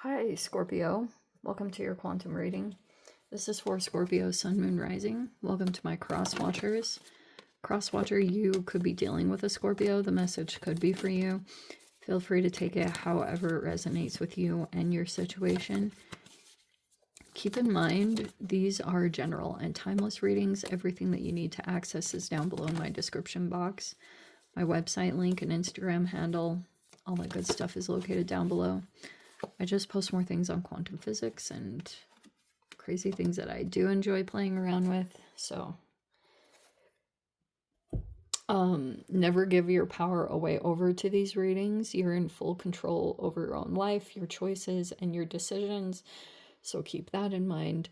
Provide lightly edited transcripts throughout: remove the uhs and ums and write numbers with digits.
Hi, Scorpio. Welcome to your quantum reading. This is for Scorpio, Sun, Moon, Rising. Welcome to my cross watchers. Cross watcher, you could be dealing with a Scorpio. The message could be for you. Feel free to take it however it resonates with you and your situation. Keep in mind, these are general and timeless readings. Everything that you need to access is down below in my description box. My website link and Instagram handle, all that good stuff is located down below. I just post more things on quantum physics and crazy things that I do enjoy playing around with. So, never give your power away over to these readings. You're in full control over your own life, your choices, and your decisions. So keep that in mind.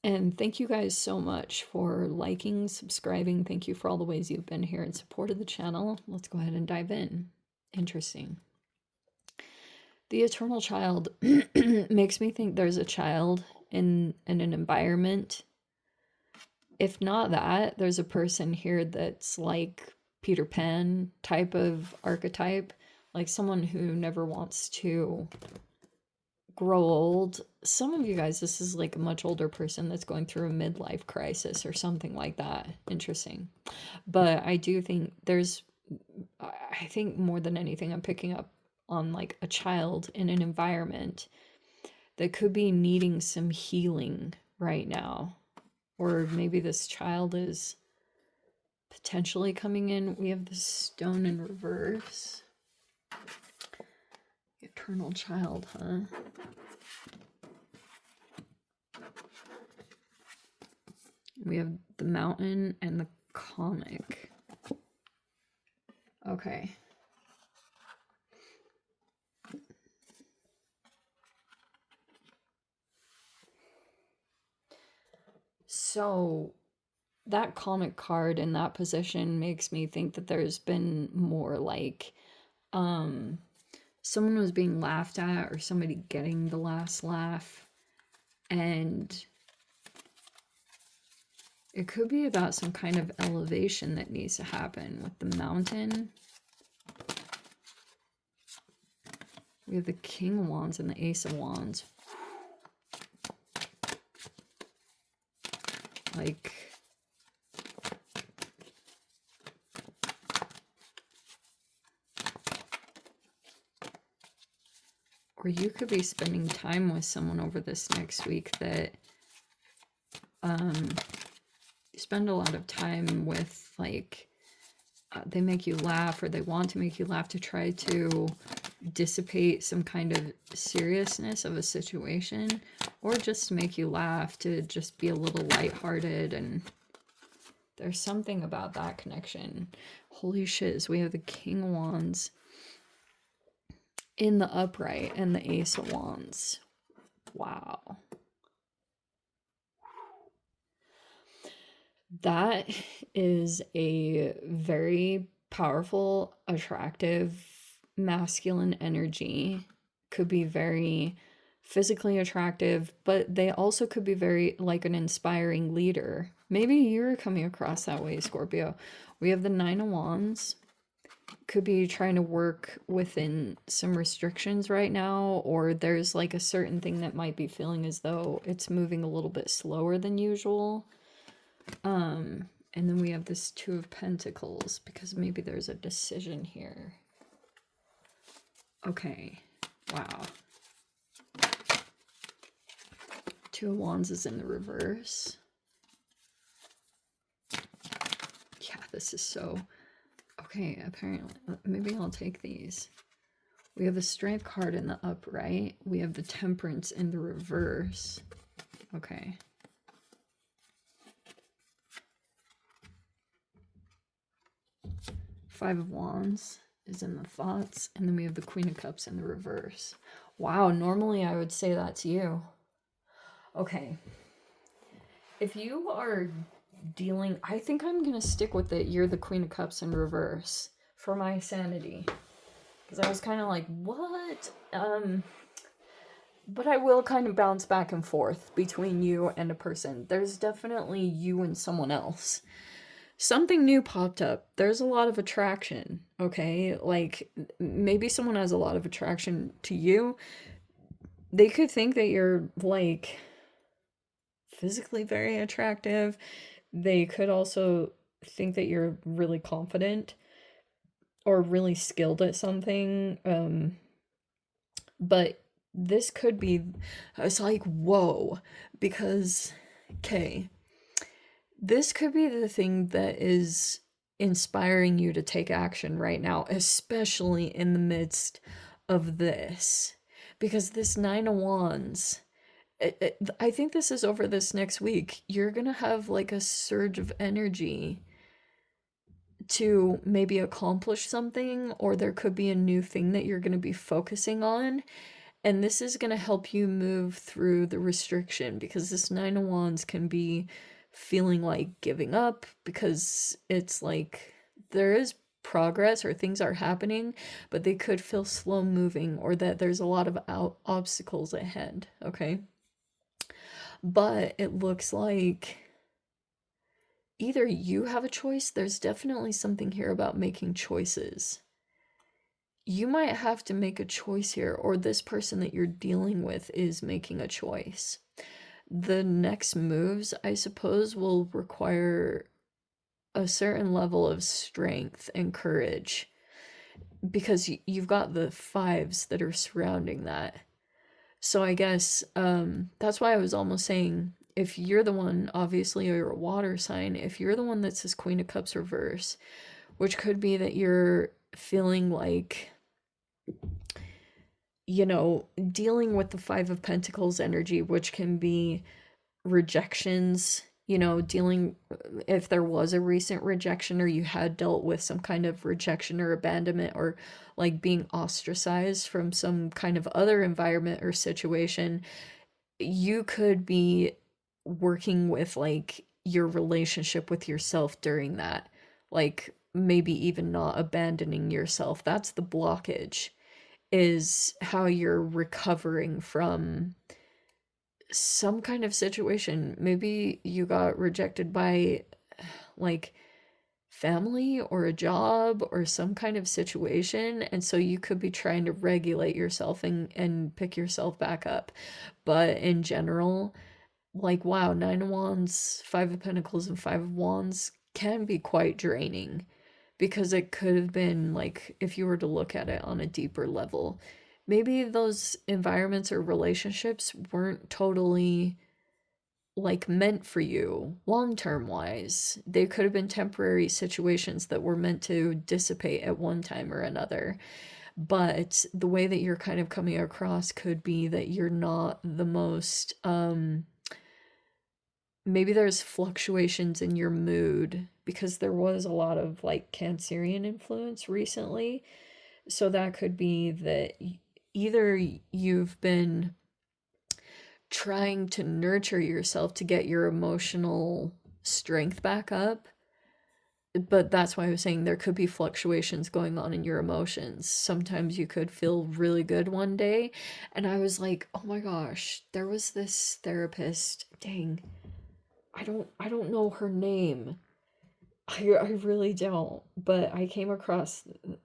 And thank you guys so much for liking, subscribing. Thank you for all the ways you've been here and supported the channel. Let's go ahead and dive in. Interesting. The eternal child makes me think there's a child in an environment. If not that, there's a person here that's like Peter Pan type of archetype, like someone who never wants to grow old. Some of you guys, this is like a much older person that's going through a midlife crisis or something like that. Interesting. But I do think I think more than anything, I'm picking up on like a child in an environment that could be needing some healing right now. Or maybe this child is potentially coming in. We have the stone in reverse. Eternal child, huh? We have the mountain and the comic. Okay. So that comic card in that position makes me think that there's been more like someone was being laughed at or somebody getting the last laugh, and it could be about some kind of elevation that needs to happen with the mountain. We have the King of Wands and the Ace of Wands. Like, or you could be spending time with someone over this next week that you spend a lot of time with, like, they make you laugh or they want to make you laugh to try to dissipate some kind of seriousness of a situation, or just to make you laugh, to just be a little lighthearted. And there's something about that connection. Holy shiz, we have the King of Wands in the upright and the Ace of Wands. Wow. That is a very powerful, attractive, masculine energy. Could be very physically attractive, but they also could be very like an inspiring leader. Maybe you're coming across that way, Scorpio. We have the Nine of Wands. Could be trying to work within some restrictions right now, or there's like a certain thing that might be feeling as though it's moving a little bit slower than usual. And then we have this Two of Pentacles, because maybe there's a decision here. Okay. Wow. Two of Wands is in the reverse. Yeah, this is so... Okay, apparently. Maybe I'll take these. We have the Strength card in the upright. We have the Temperance in the reverse. Okay. Five of Wands is in the thoughts, and then we have the Queen of Cups in the reverse. Wow, normally I would say that's you. Okay. If you are dealing... I think I'm going to stick with it. You're the Queen of Cups in reverse for my sanity. Because I was kind of like, what? But I will kind of bounce back and forth between you and a person. There's definitely you and someone else. Something new popped up. There's a lot of attraction, okay? Like, maybe someone has a lot of attraction to you. they could think that you're like physically very attractive. They could also think that you're really confident or really skilled at something. But this could be, it's like, whoa, because, okay, this could be the thing that is inspiring you to take action right now, especially in the midst of this. Because this Nine of Wands, I think this is over this next week. You're gonna have like a surge of energy to maybe accomplish something, or there could be a new thing that you're gonna be focusing on. And this is going to help you move through the restriction, because this Nine of Wands can be feeling like giving up, because it's like there is progress or things are happening, but they could feel slow moving, or that there's a lot of obstacles ahead, okay? But it looks like either you have a choice, there's definitely something here about making choices. You might have to make a choice here, or this person that you're dealing with is making a choice. The next moves, I suppose, will require a certain level of strength and courage, because you've got the fives that are surrounding that. So I guess that's why I was almost saying, if you're the one, obviously you're a water sign, if you're the one that says Queen of Cups reverse, which could be that you're feeling like, you know, dealing with the Five of Pentacles energy, which can be rejections, you know, dealing, if there was a recent rejection, or you had dealt with some kind of rejection or abandonment, or like being ostracized from some kind of other environment or situation, you could be working with like your relationship with yourself during that. Like maybe even not abandoning yourself. That's the blockage, is how you're recovering from some kind of situation. Maybe you got rejected by like family or a job or some kind of situation, and so you could be trying to regulate yourself and pick yourself back up. But in general, like, wow, Nine of Wands, Five of Pentacles, and Five of Wands can be quite draining, because it could have been like, if you were to look at it on a deeper level, maybe those environments or relationships weren't totally like meant for you long term wise. They could have been temporary situations that were meant to dissipate at one time or another. But the way that you're kind of coming across could be that you're not the most maybe there's fluctuations in your mood, because there was a lot of like Cancerian influence recently. So that could be that either you've been trying to nurture yourself to get your emotional strength back up, but that's why I was saying there could be fluctuations going on in your emotions. Sometimes you could feel really good one day, and I was like, oh my gosh, there was this therapist, dang, I don't know her name. I really don't. But I came across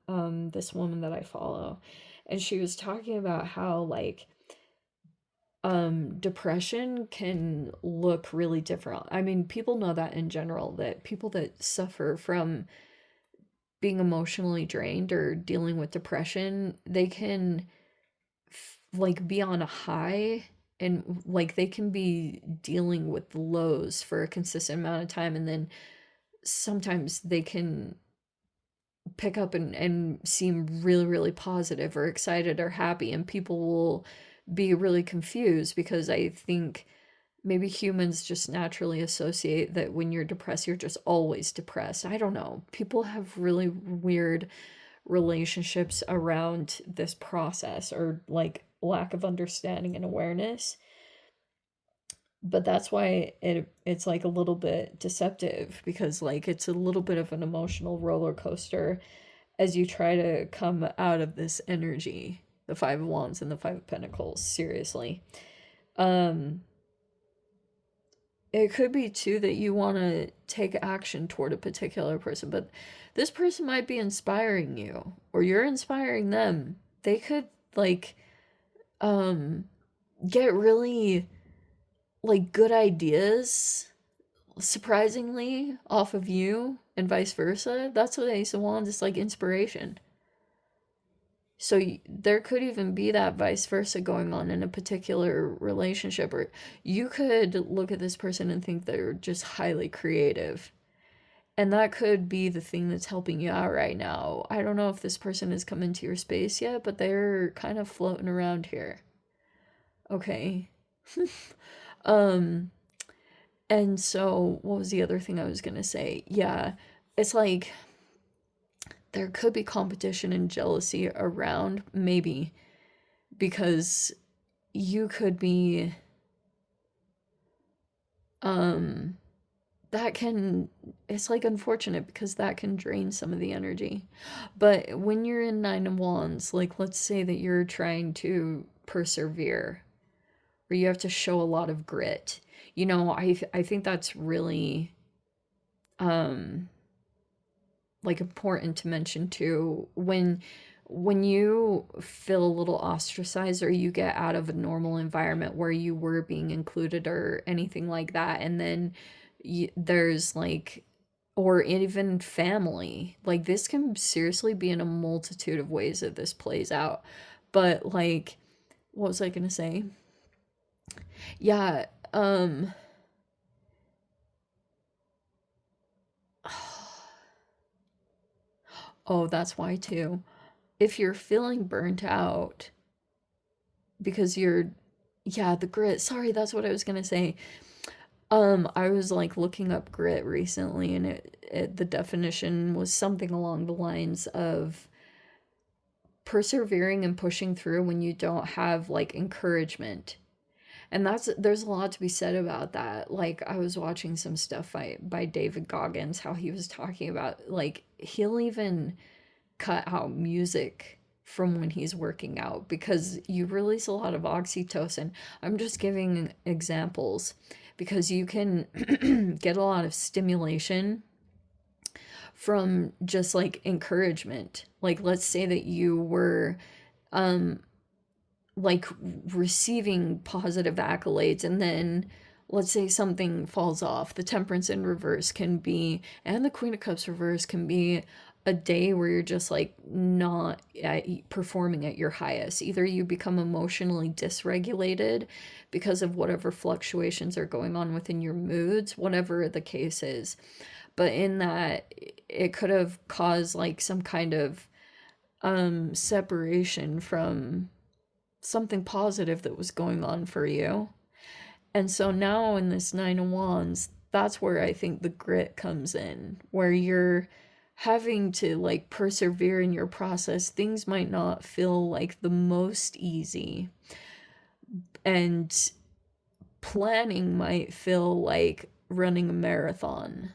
this woman that I follow, and she was talking about how like depression can look really different. I mean, people know that in general, that people that suffer from being emotionally drained or dealing with depression, they can like be on a high, and like they can be dealing with lows for a consistent amount of time, and then sometimes they can pick up and seem really, really positive or excited or happy, and people will be really confused, because I think maybe humans just naturally associate that when you're depressed, you're just always depressed. I don't know. People have really weird relationships around this process, or like lack of understanding and awareness. But that's why it's like a little bit deceptive, because like it's a little bit of an emotional roller coaster as you try to come out of this energy, the Five of Wands and the Five of Pentacles, seriously. um it could be too that you want to take action toward a particular person, but this person might be inspiring you, or you're inspiring them. They could like um get really like good ideas surprisingly off of you and vice versa. That's what Ace of Wands is, like inspiration. So there could even be that vice versa going on in a particular relationship, or you could look at this person and think they're just highly creative. And that could be the thing that's helping you out right now. I don't know if this person has come into your space yet, but they're kind of floating around here. Okay. um and so what was the other thing I was going to say? Yeah, it's like there could be competition and jealousy around, maybe because you could be um that can, it's like unfortunate because that can drain some of the energy. But when you're in Nine of Wands, like let's say that you're trying to persevere or you have to show a lot of grit. You know, I think that's really um like important to mention too. When you feel a little ostracized or you get out of a normal environment where you were being included or anything like that, and then there's like, or even family, like this can seriously be in a multitude of ways that this plays out. But like, what was I gonna say? Yeah, oh, that's why too. If you're feeling burnt out because you're, yeah, the grit. Sorry, that's what I was gonna say. I was like looking up grit recently, and the definition was something along the lines of persevering and pushing through when you don't have like encouragement. And there's a lot to be said about that. Like I was watching some stuff by David Goggins, how he was talking about like he'll even cut out music from when he's working out because you release a lot of oxytocin. I'm just giving examples because you can get a lot of stimulation from just like encouragement. Like let's say that you were um like receiving positive accolades, and then let's say something falls off. The Temperance in reverse can be, and the Queen of Cups reverse can be a day where you're just like not performing at your highest. Either you become emotionally dysregulated because of whatever fluctuations are going on within your moods, whatever the case is. But in that, it could have caused like some kind of separation from something positive that was going on for you. And so now in this Nine of Wands, that's where I think the grit comes in, where you're having to like persevere in your process. Things might not feel like the most easy, and planning might feel like running a marathon.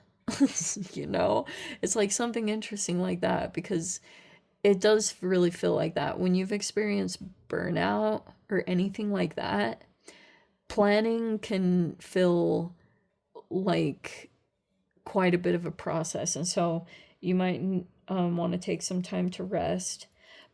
You know, it's like something interesting like that because it does really feel like that when you've experienced burnout or anything like that. Planning can feel like quite a bit of a process, and so you might want to take some time to rest,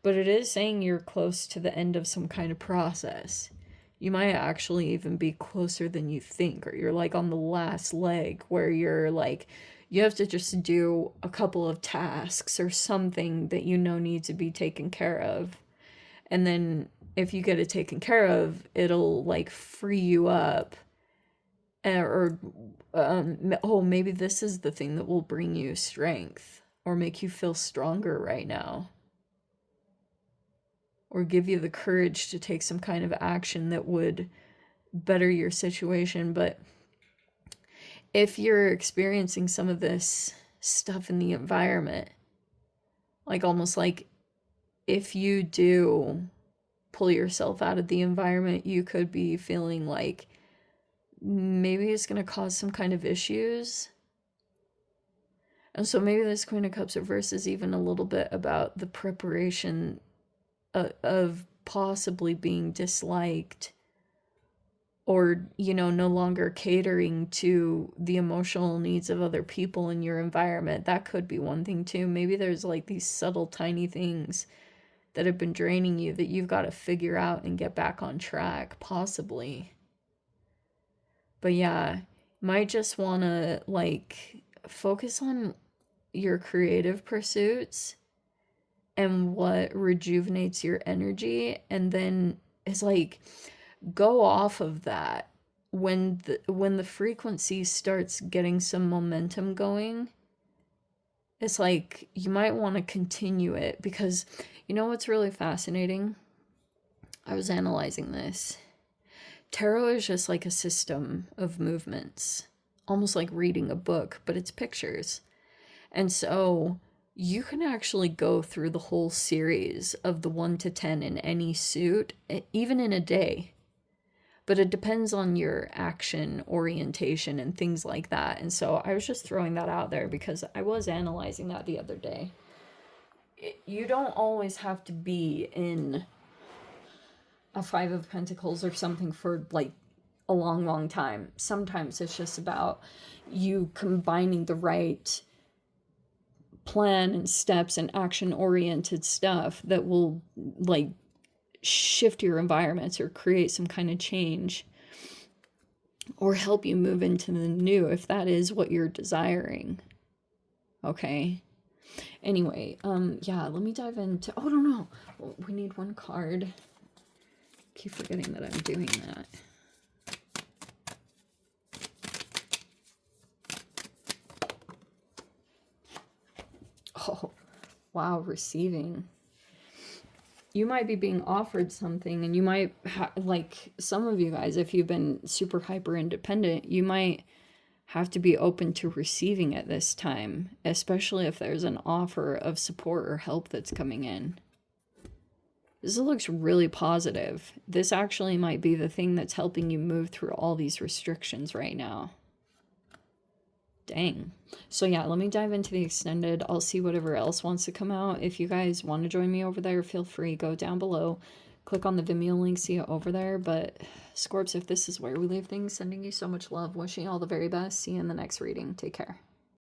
but it is saying you're close to the end of some kind of process. You might actually even be closer than you think, or you're like on the last leg where you're like, you have to just do a couple of tasks or something that you know need to be taken care of. And then if you get it taken care of, it'll like free you up. Or, oh, maybe this is the thing that will bring you strength or make you feel stronger right now, or give you the courage to take some kind of action that would better your situation. But if you're experiencing some of this stuff in the environment, like almost like if you do pull yourself out of the environment, you could be feeling like maybe it's going to cause some kind of issues. And so maybe this Queen of Cups reverse is even a little bit about the preparation of possibly being disliked, or you know, no longer catering to the emotional needs of other people in your environment. That could be one thing too. Maybe there's like these subtle tiny things that have been draining you that you've got to figure out and get back on track, possibly. But yeah, might just want to like focus on your creative pursuits and what rejuvenates your energy, and then it's like go off of that when the frequency starts getting some momentum going. It's like you might want to continue it, because you know what's really fascinating? I was analyzing this. Tarot is just like a system of movements, almost like reading a book, but it's pictures. And so you can actually go through the whole series of the 1 to 10 in any suit, even in a day. But it depends on your action orientation and things like that. And so I was just throwing that out there because I was analyzing that the other day. You don't always have to be in a 5 of Pentacles or something for like a long, long time. Sometimes it's just about you combining the right plan and steps and action-oriented stuff that will like shift your environments or create some kind of change or help you move into the new if that is what you're desiring. Okay. Anyway, yeah, let me dive into, oh no, we need one card. Keep forgetting that I'm doing that. Oh, wow, receiving. You might be being offered something, and you might like some of you guys, if you've been super hyper independent, you might have to be open to receiving it this time, especially if there's an offer of support or help that's coming in. This looks really positive. This actually might be the thing that's helping you move through all these restrictions right now. Dang. So yeah, let me dive into the extended. I'll see whatever else wants to come out. If you guys want to join me over there, feel free. Go down below. Click on the Vimeo link, see it over there. But Scorps, if this is where we leave things, sending you so much love. Wishing you all the very best. See you in the next reading. Take care.